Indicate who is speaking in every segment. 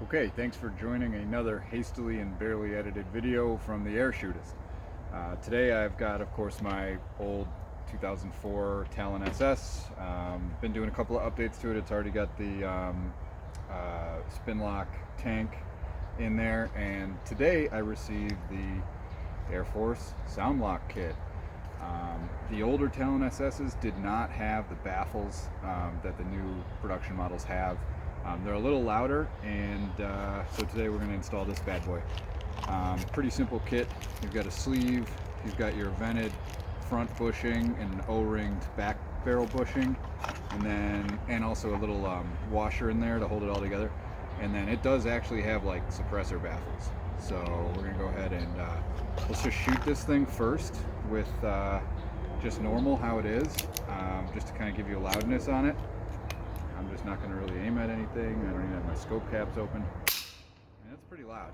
Speaker 1: Okay, thanks for joining another hastily and barely edited video from the Airshootist. Today I've got, of course, my old 2004 Talon SS. Been doing a couple of updates to it. It's already got the spin-lock tank in there, and today I received the Airforce Sound-Loc kit. The older Talon SS's did not have the baffles that the new production models have. They're a little louder, and so today we're going to install this bad boy. Pretty simple kit. You've got a sleeve, you've got your vented front bushing and an O-ringed back barrel bushing, and also a little washer in there to hold it all together. And then it does actually have like suppressor baffles. So we're going to go ahead and let's just shoot this thing first with just normal how it is, just to kind of give you a loudness on it. I'm just not going to really aim at anything. I don't even have my scope caps open. And it's pretty loud.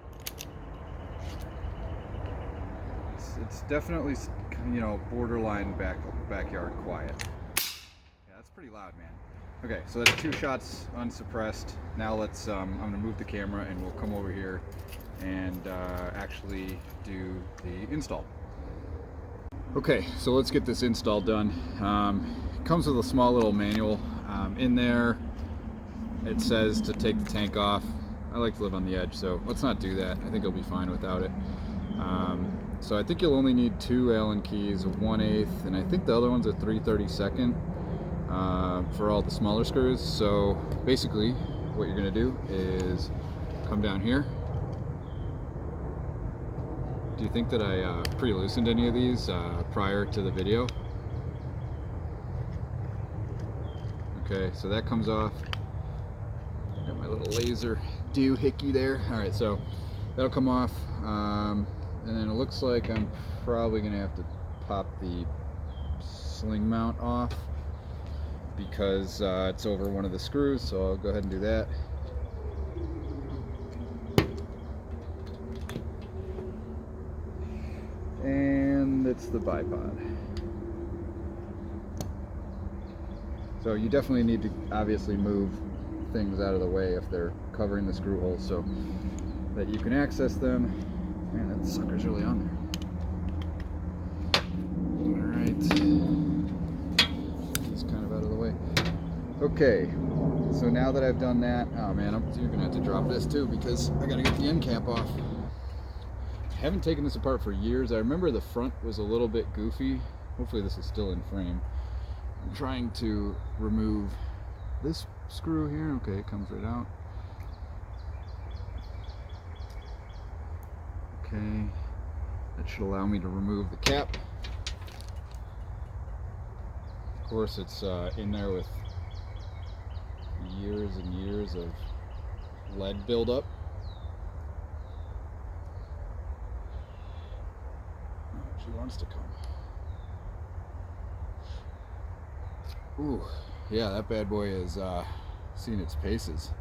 Speaker 1: It's definitely, borderline backyard quiet. Yeah, that's pretty loud, man. Okay, so that's 2 shots unsuppressed. Now let's, I'm going to move the camera and we'll come over here and actually do the install. Okay, so let's get this install done. It comes with a small little manual. In there it says to take the tank off. I like to live on the edge, so let's not do that. I think it'll be fine without it. So I think you'll only need 2 Allen keys, a 1/8, and I think the other one's a 3/32 for all the smaller screws. So basically what you're going to do is come down here. Do you think that I pre-loosened any of these prior to the video? Okay, so that comes off. Got my little laser doohickey there. Alright, so that'll come off. And then it looks like I'm probably going to have to pop the sling mount off because it's over one of the screws, so I'll go ahead and do that. And it's the bipod. So you definitely need to obviously move things out of the way if they're covering the screw holes so that you can access them. Man, that sucker's really on there. Alright. He's kind of out of the way. Okay, so now that I've done that, oh man, you're going to have to drop this too because I got to get the end cap off. I haven't taken this apart for years. I remember the front was a little bit goofy. Hopefully this is still in frame. I'm trying to remove this screw here. Okay, it comes right out. Okay, that should allow me to remove the cap. Of course, it's in there with years and years of lead buildup. Oh, she wants to come. Ooh, yeah, that bad boy has seen its paces.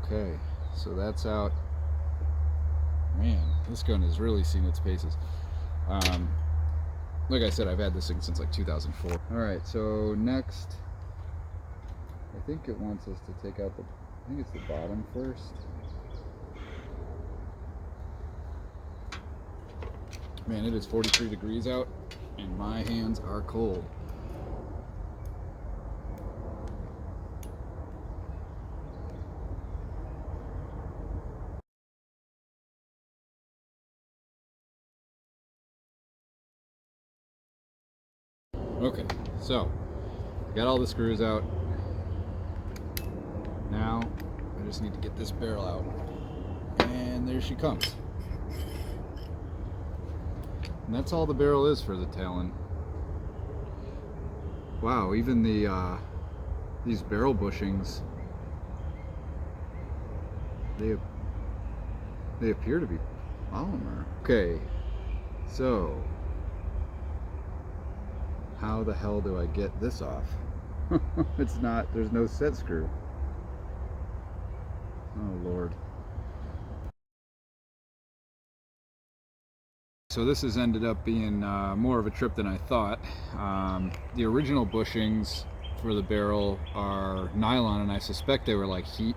Speaker 1: Okay, so that's out. Man, this gun has really seen its paces. Like I said, I've had this thing since like 2004. Alright, so next, I think it wants us to take out I think it's the bottom first. Man, it is 43 degrees out, and my hands are cold. Okay, so I got all the screws out. Now I just need to get this barrel out. And there she comes. And that's all the barrel is for the Talon. Wow, even the these barrel bushings, they appear to be polymer. Okay, so how the hell do I get this off? It's not, there's no set screw. Oh Lord. So this has ended up being more of a trip than I thought. The original bushings for the barrel are nylon, and I suspect they were like heat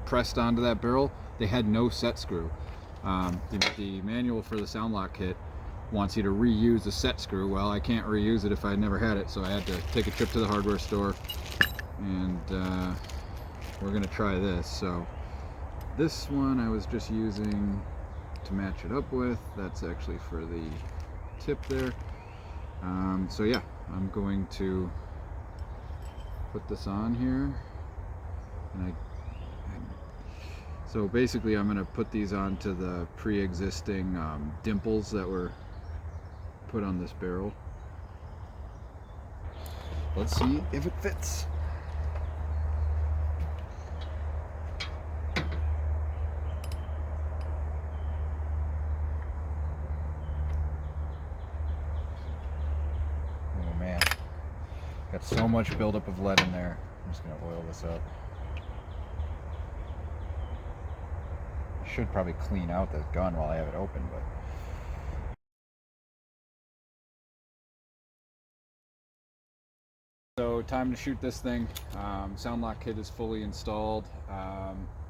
Speaker 1: pressed onto that barrel, they had no set screw. The manual for the Sound-Loc kit wants you to reuse the set screw. Well, I can't reuse it if I never had it, so I had to take a trip to the hardware store, and we're gonna try this. So this one I was just using to match it up with. That's actually for the tip there. So yeah, I'm going to put this on here, and so basically I'm going to put these onto the pre-existing dimples that were put on this barrel. Let's see if it fits. Oh man, got so much buildup of lead in there. I'm just going to oil this up. Should probably clean out the gun while I have it open, but so time to shoot this thing. Sound-Loc kit is fully installed.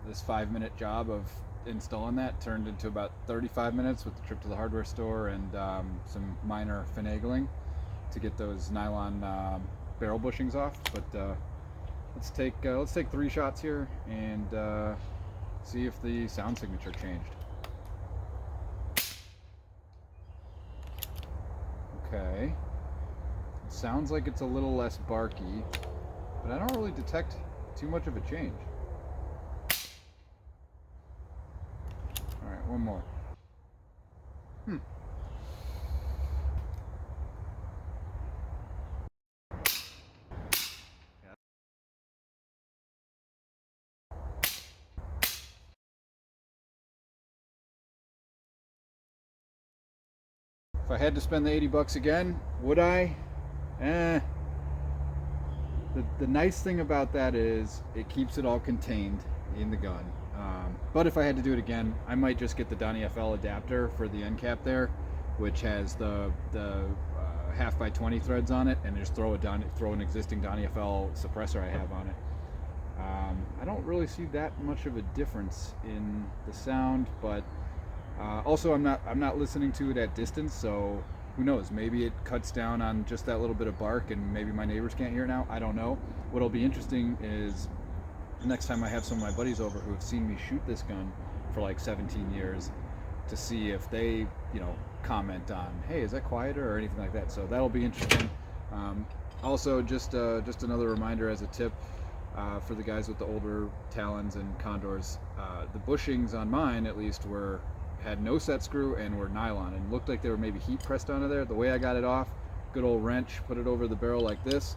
Speaker 1: This 5-minute job of installing that turned into about 35 minutes with the trip to the hardware store and some minor finagling to get those nylon barrel bushings off. But let's take 3 shots here and see if the sound signature changed. Okay. It sounds like it's a little less barky, but I don't really detect too much of a change. Alright, one more. If I had to spend the 80 bucks again, would I? The nice thing about that is it keeps it all contained in the gun. But if I had to do it again, I might just get the Donny FL adapter for the end cap there, which has the 1/2x20 threads on it, and just throw an existing Donny FL suppressor I have on it. I don't really see that much of a difference in the sound, but also I'm not listening to it at distance, so who knows, maybe it cuts down on just that little bit of bark and maybe my neighbors can't hear it now. I don't know. What'll be interesting is next time I have some of my buddies over who have seen me shoot this gun for like 17 years to see if they, comment on, hey, is that quieter or anything like that. So that'll be interesting. Also, just another reminder as a tip for the guys with the older Talons and Condors, the bushings on mine at least had no set screw and were nylon and looked like they were maybe heat pressed onto there. The way I got it off, good old wrench, put it over the barrel like this,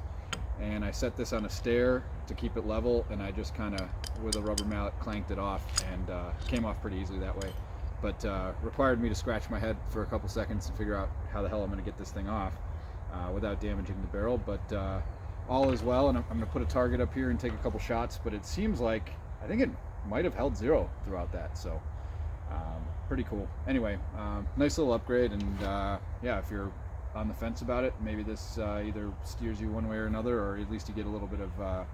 Speaker 1: and I set this on a stair to keep it level, and I just kind of with a rubber mallet clanked it off, and came off pretty easily that way. But required me to scratch my head for a couple seconds to figure out how the hell I'm going to get this thing off without damaging the barrel. But all is well, and I'm going to put a target up here and take a couple shots, but it seems like I think it might have held 0 throughout that, so pretty cool. Anyway, nice little upgrade, and yeah, if you're on the fence about it, maybe this either steers you one way or another, or at least you get a little bit of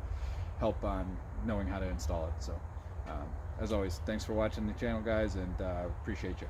Speaker 1: help on knowing how to install it. So as always, thanks for watching the channel, guys, and appreciate you.